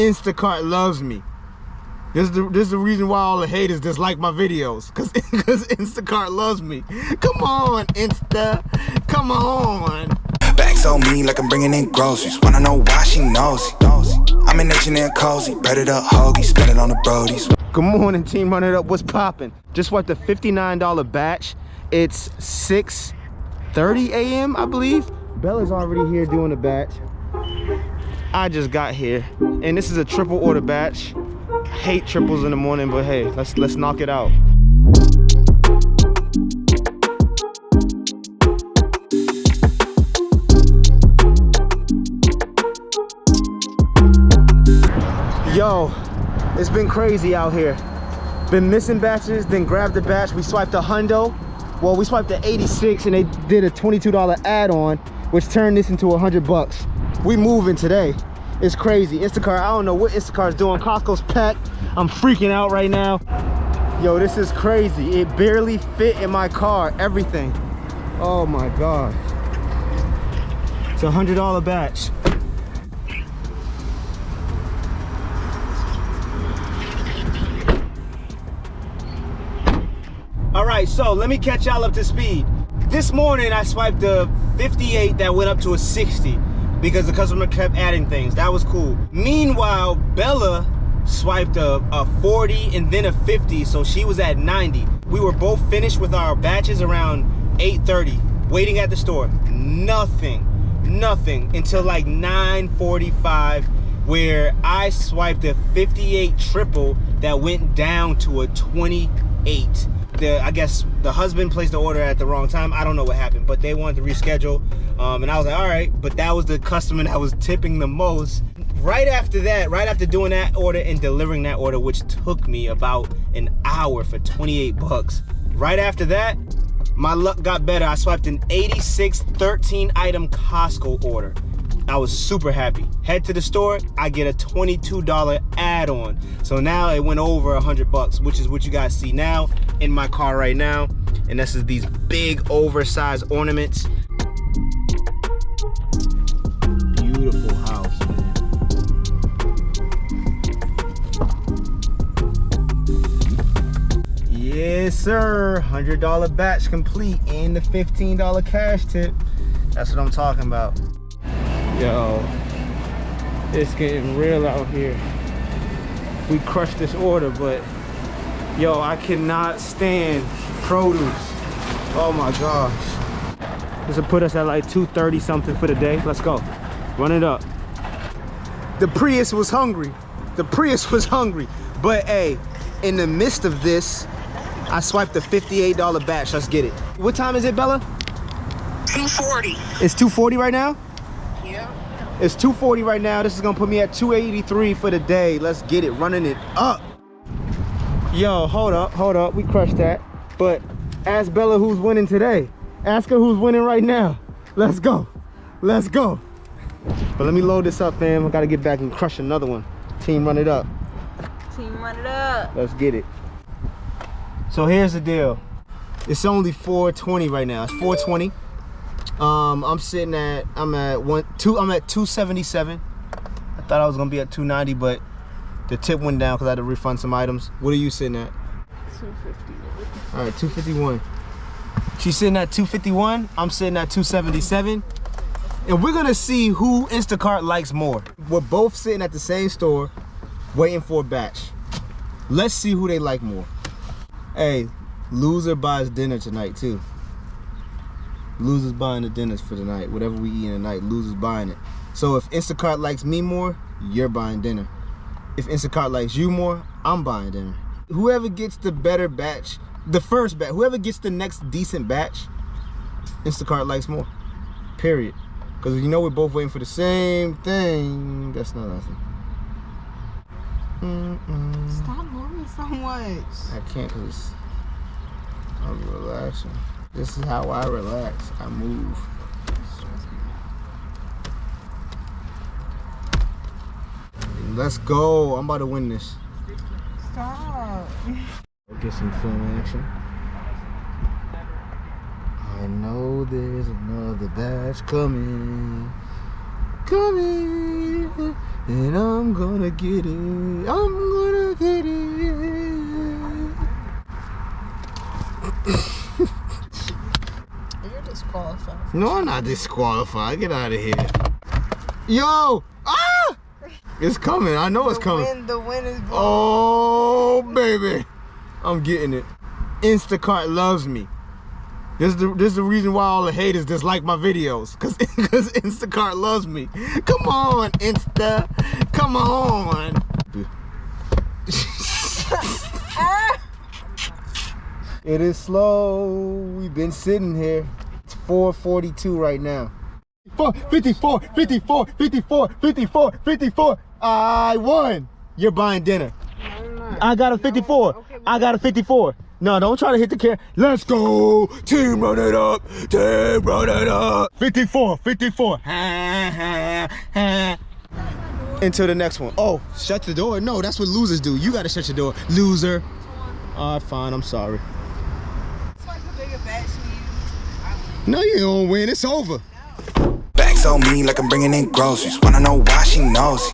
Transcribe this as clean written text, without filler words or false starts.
Instacart loves me. This is the reason why all the haters dislike my videos. Cause Instacart loves me. Come on, Insta. Come on. Bags on me like I'm bringing in groceries. Wanna know why she knows it. I'm an H&M cozy, breaded up hoagie, spend it on the brodies. Good morning, team. Run it up. What's poppin'? Just swiped the $59 batch. It's 6:30 a.m. I believe. Bella's already here doing the batch. I just got here, and this is a triple order batch. Hate triples in the morning, but hey, let's knock it out. Yo, it's been crazy out here. Been missing batches, then grabbed the batch. We swiped a hundo. Well, we swiped the 86 and they did a $22 add-on, which turned this into 100 bucks. We moving today. It's crazy. Instacart, I don't know what Instacart's doing. Costco's packed. I'm freaking out right now. Yo, this is crazy. It barely fit in my car, everything. Oh my God. It's a $100 batch. All right, so let me catch y'all up to speed. This morning I swiped the 58 that went up to a 60 because the customer kept adding things. That was cool. Meanwhile, Bella swiped a 40 and then a 50, so she was at 90. We were both finished with our batches around 8:30, waiting at the store. Nothing until like 9:45, where I swiped a 58 triple that went down to a 28. I guess the husband placed the order at the wrong time. I don't know what happened, but they wanted to reschedule. And I was like, all right, but that was the customer that was tipping the most. Right after that, right after doing that order and delivering that order, which took me about an hour for 28 bucks. Right after that, my luck got better. I swiped an 86 13 item Costco order. I was super happy. Head to the store, I get a $22 add-on. So now it went over 100 bucks, which is what you guys see now in my car right now. And this is these big oversized ornaments. Beautiful house, man. Yes, sir. $100 batch complete and the $15 cash tip. That's what I'm talking about. Yo, it's getting real out here. We crushed this order, but yo, I cannot stand produce. Oh my gosh. This will put us at like 230 something for the day. Let's go. Run it up. The Prius was hungry. The Prius was hungry. But hey, in the midst of this, I swiped the $58 batch. Let's get it. What time is it, Bella? 240. It's 240 right now? Yeah. It's 240 right now. This is gonna put me at 283 for the day. Let's get it, running it up. Yo, hold up. We crushed that. But ask Bella who's winning today. Ask her who's winning right now. Let's go. Let's go. But let me load this up, fam. I gotta get back and crush another one. Team, run it up. Team, run it up. Let's get it. So here's the deal. It's only 420 right now. It's 420. I'm at 277. I thought I was gonna be at 290, but the tip went down because I had to refund some items. What are you sitting at? 250. All right, 251. She's sitting at 251. I'm sitting at 277. And we're gonna see who Instacart likes more. We're both sitting at the same store, waiting for a batch. Let's see who they like more. Hey, loser buys dinner tonight too. Loser's buying the dinners for the night. Whatever we eat in the night, loser's buying it. So if Instacart likes me more, you're buying dinner. If Instacart likes you more, I'm buying dinner. Whoever gets the better batch, the first batch, whoever gets the next decent batch, Instacart likes more. Period. Because you know we're both waiting for the same thing. That's not nothing. Stop moving so much. I can't because I'm relaxing. This is how I relax. I move. Let's go. I'm about to win this. Stop. Get some film action. I know there's another batch coming. coming, and I'm gonna get it. I'm gonna get it. You're disqualified. No, I'm not disqualified. Get out of here. Yo! Ah! It's coming. I know it's coming. The wind is blowing. Oh, baby. I'm getting it. Instacart loves me. This is the reason why all the haters dislike my videos. Cause Instacart loves me. Come on, Insta. Come on. It is slow. We've been sitting here. It's 4:42 right now. 54, 54, 54, 54, 54. I won. You're buying dinner. I got a 54. I got a 54. No, don't try to hit the camera. Let's go. Team, run it up. Team, run it up. 54, 54. Into the next one. Oh, shut the door. No, that's what losers do. You got to shut your door. Loser. All right, fine. I'm sorry. It's like a bigger bet to you. No, you don't win. It's over. Bags on me like I'm bringing in groceries. Wanna know why she knows it.